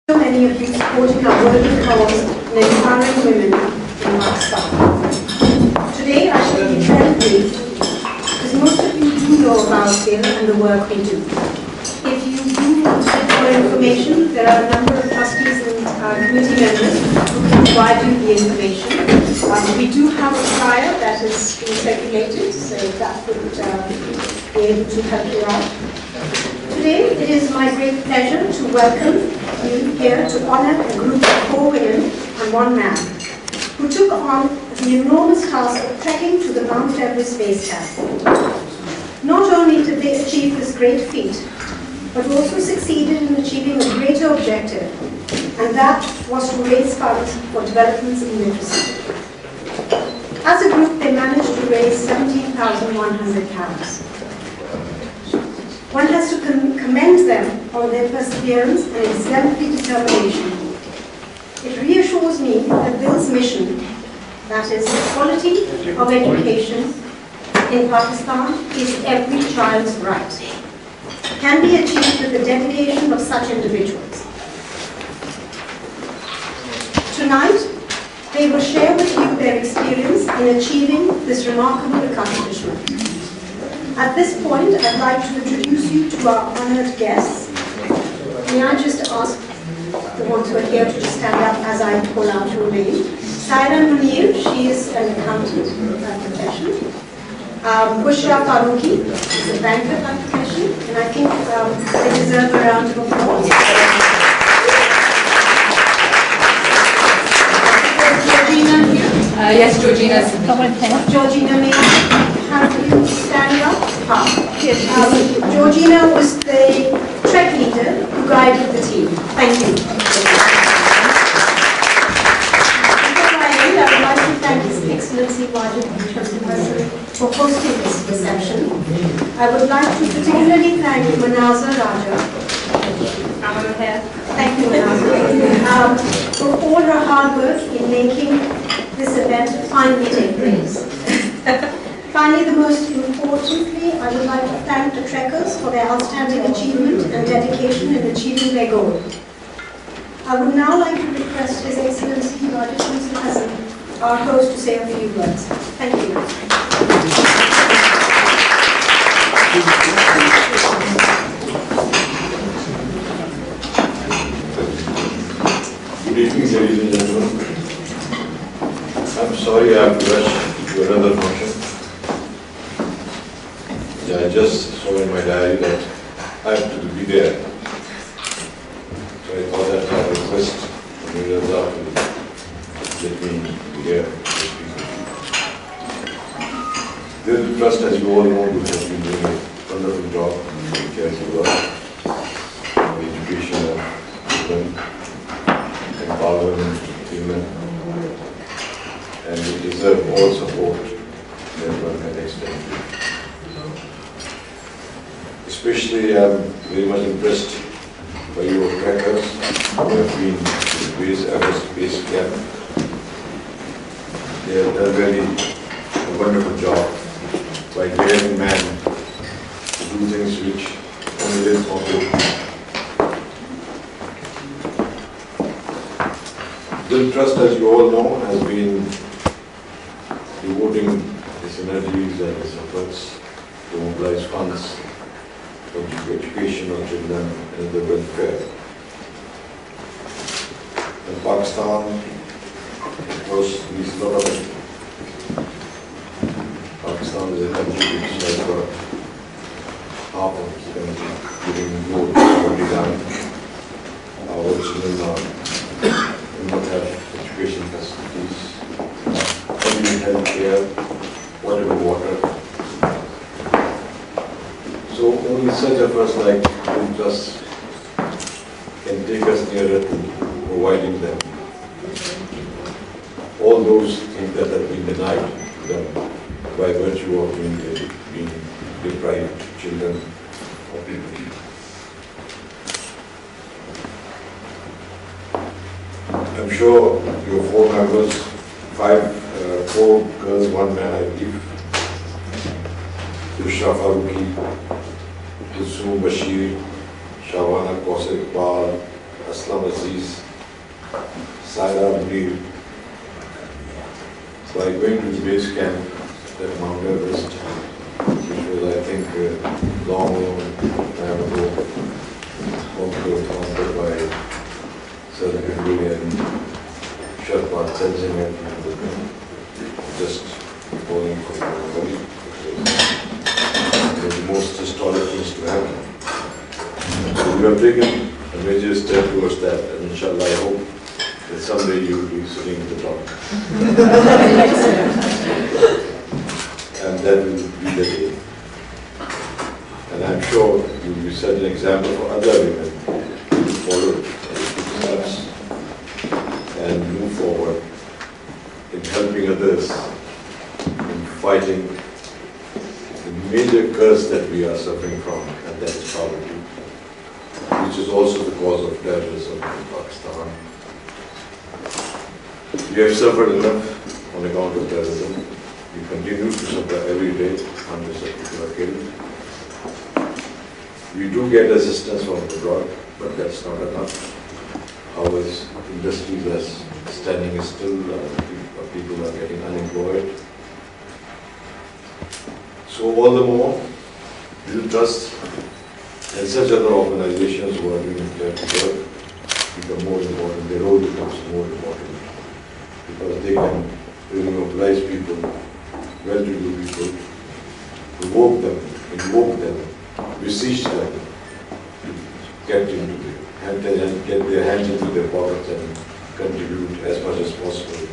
So many of you supporting our worthy cause in empowering women in Pakistan. Today I shall be very brief, because most of you do know about SIL and the work we do. If you do want more information, there are a number of trustees and committee members who can provide you the information. We do have a flyer that is being circulated, so that would be able to help you out. Today, it is my great pleasure to welcome you here to honor a group of 4 women and 1 man who took on the enormous task of trekking to the Mount Everest base camp. Not only did they achieve this great feat, but also succeeded in achieving a greater objective, and that was to raise funds for developments in literacy. As a group, they managed to raise 17,100 pounds. One has to commend them on their perseverance and exemplary determination. It reassures me that Bill's mission, that is, the quality of education in Pakistan is every child's right, can be achieved with the dedication of such individuals. Tonight, they will share with you their experience in achieving this remarkable accomplishment. At this point, I'd like to introduce you to our honored guests. May I just ask the ones who are here to just stand up as I call out your name. Saira Munir, she is an accountant by profession. Bushra Faruqi is a banker by profession, and I think they deserve a round of applause. Georgina here? Yes, Georgina. Georgina, may I have you stand up? Georgina was the trek leader who guided the team. Thank you. Before I end, I would like to thank His Excellency Wajid Hassan for hosting this reception. I would like to particularly thank Manaza Raja. Thank you, Manaza, for all her hard work in making this event finally take place. Finally, the most importantly, I would like to thank the trekkers for their outstanding achievement and dedication in achieving their goal. I would now like to request His Excellency Wajid Hassan, our host, to say a few words. Thank you. Good evening, ladies and gentlemen. I'm sorry I have to rush to another function. I just saw in my diary that I have to be there. So I thought that I request the Mirza to let me be here to speak with you. This trust, as you all know, has been doing a wonderful job in cares of work, education of women, empowerment of women, and they deserve all support that one can extend. Especially, I'm very much impressed by your trekkers who have been to the EVEREST base camp. They have done really a wonderful job by daring man to do things which only they possible. This trust, as you all know, has been devoting its energies and its efforts to mobilize funds for the education of children and the welfare. In Pakistan, of course, there is a lot of it. Pakistan is a country which has got half of its country giving more poverty down. Our children do not have education facilities, only health care, whatever water. So only such efforts like Trust can take us nearer to providing them all those things that have been denied to them by virtue of being deprived children of people. I'm sure your 4 members, 4 girls, 1 man, I believe, Bushra Faruqi, Bashir, Shawana Iqbal, Aslam Aziz, Saira Munir, by going to the base camp at Mount Everest, which was, I think, long time ago, founded by Southern Hungarian Sherpa Tenzing and just falling from the body. It was the most historic things to happen. So we have taken a major step towards that, and inshallah I hope that someday you will be sitting at the top. And that will be the day. And I'm sure you will set an example for other women to follow steps and move forward in helping others in fighting the major curse that we are suffering from, and that is poverty, which is also the cause of terrorism in Pakistan. We have suffered enough on account of terrorism. We continue to suffer every day. Hundreds of people are killed. We do get assistance from abroad, but that's not enough. Our industries are standing still. People are getting unemployed. So all the more, we will trust and such other organizations who are doing that work become more important. Their role becomes more important, because they can really mobilize people, well-to-do people, provoke them, invoke them, beseech them to get their hands into their pockets and contribute as much as possible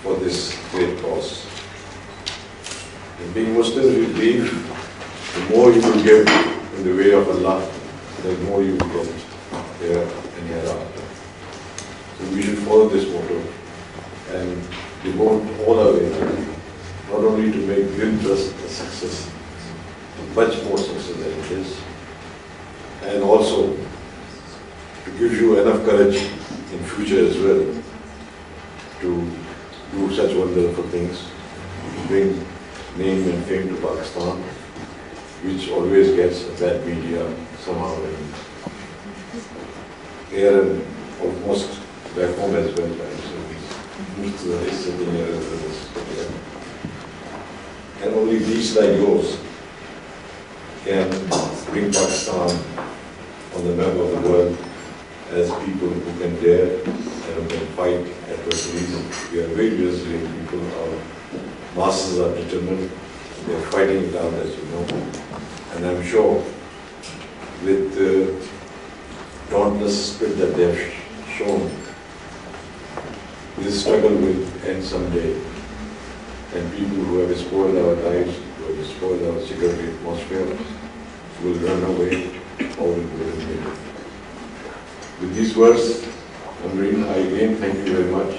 for this great cause. And being Muslim, we believe the more you will give in the way of Allah, the more you will get there and hereafter. So we should follow this motto and devote all our energy, not only to make Vintrust a success, but much more success than it is, and also to give you enough courage in future as well to do such wonderful things, to bring name and fame to Pakistan, which always gets a bad media somehow here and almost back home as well. And only these like yours can bring Pakistan on the map of the world as people who can dare and who can fight adversities. We are very resilient people. Our masses are determined. They are fighting it out, as you know. And I'm sure with the dauntless spirit that they have shown, this struggle will end someday. And people who have spoiled our lives, who have spoiled our security atmosphere, will run away or will go in. With these words, Amreen, I again thank you very much,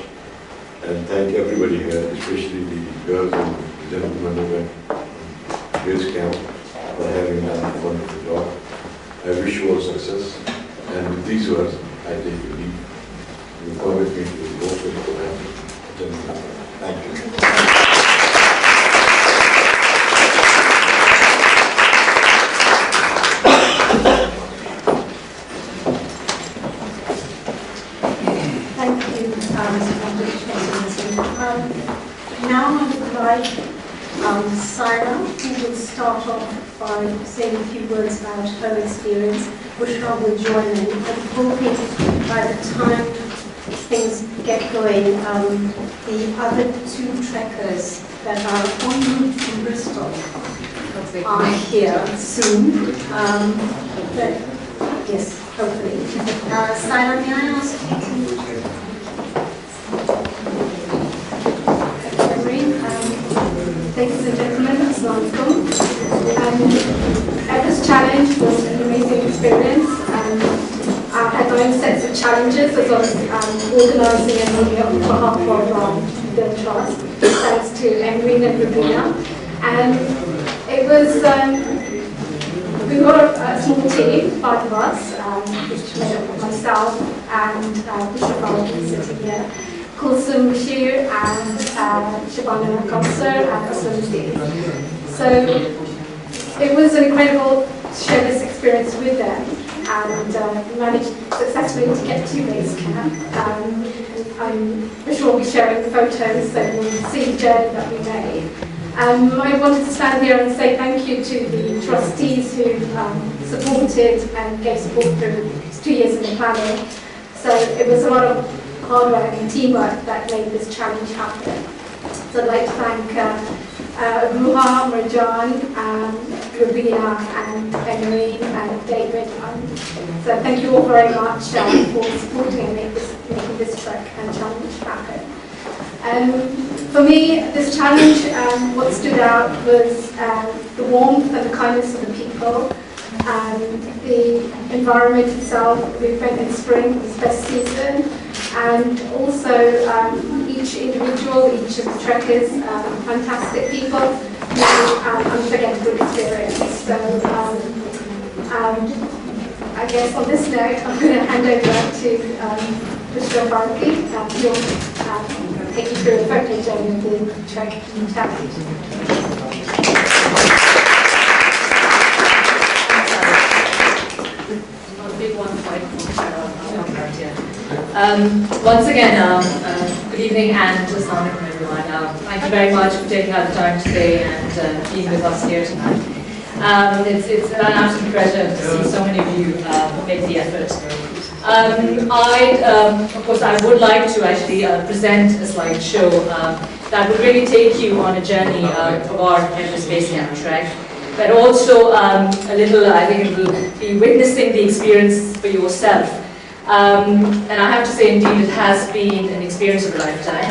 and thank everybody here, especially the girls and the gentlemen who went to base camp for having done a wonderful job. I wish you all success, and with these words, I take you leave. You come with me to the vote gentlemen. Thank you. Now I would like Saira, who will start off by saying a few words about her experience. Bushra will join in. I'm hoping by the time things get going, the other two trekkers that are en route from Bristol are here soon. But yes, hopefully. Saira, may I ask you to... Ladies and gentlemen, Assalamu alaikum. Everest Challenge was an amazing experience. I had my own sets of challenges as I was organising and running it on behalf of the trust, thanks to Emreen and Rabina. And it was, we got a small team, 5 of us, which made up of myself and Bushra sitting here. Kulsum Bashir and Shabana Kausar and Aslam Aziz. So it was incredible to share this experience with them. and managed successfully to get to base camp. I'm sure we'll be sharing the photos, so you'll see the journey that we made. I wanted to stand here and say thank you to the trustees who supported and gave support through 2 years in the planning. So it was a lot of hard work and teamwork that made this challenge happen. So I'd like to thank Ruha, Marjan, Rubina, and Emery, and David. So thank you all very much for supporting and making this trek and challenge happen. For me, this challenge, what stood out was the warmth and the kindness of the people, the environment itself. We went in spring, it was best season, and also each individual, each of the trekkers, fantastic people, unforgettable experience. So I guess on this note, I'm going to hand over to Mr. Barkley, who'll take you through a photo journey of the trek challenge. Once again, good evening and assalamu alaikum everyone. Thank you very much for taking out the time today and being with us here tonight. It's an absolute pleasure to see so many of you make the effort. Of course, I would like to actually present a slideshow that would really take you on a journey of our Everest Base Camp trek, but also a little, I think it will be witnessing the experience for yourself. And I have to say, indeed, it has been an experience of a lifetime.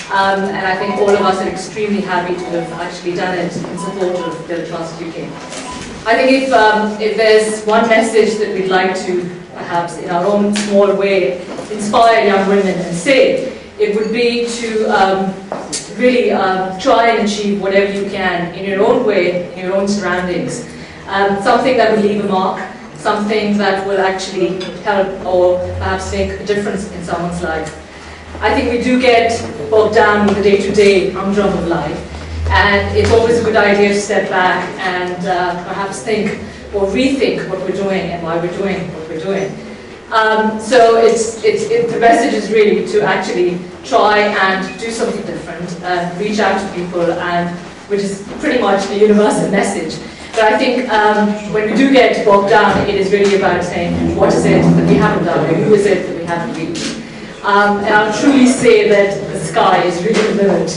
And I think all of us are extremely happy to have actually done it in support of Build Trust UK. I think if there's one message that we'd like to, perhaps in our own small way, inspire young women and say, it would be to really try and achieve whatever you can in your own way, in your own surroundings. Something that will leave a mark, something that will actually help or perhaps make a difference in someone's life. I think we do get bogged down with the day-to-day humdrum of life, and it's always a good idea to step back and perhaps think or rethink what we're doing and why we're doing what we're doing. So the message is really to actually try and do something different, reach out to people, and which is pretty much the universal message. But I think when we do get bogged down, it is really about saying, what is it that we haven't done, or who is it that we haven't reached? And I'll truly say that the sky is really the limit.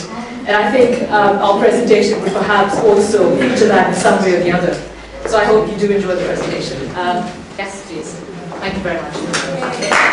And I think our presentation would perhaps also feature that in some way or the other. So I hope you do enjoy the presentation. Yes, please. Thank you very much.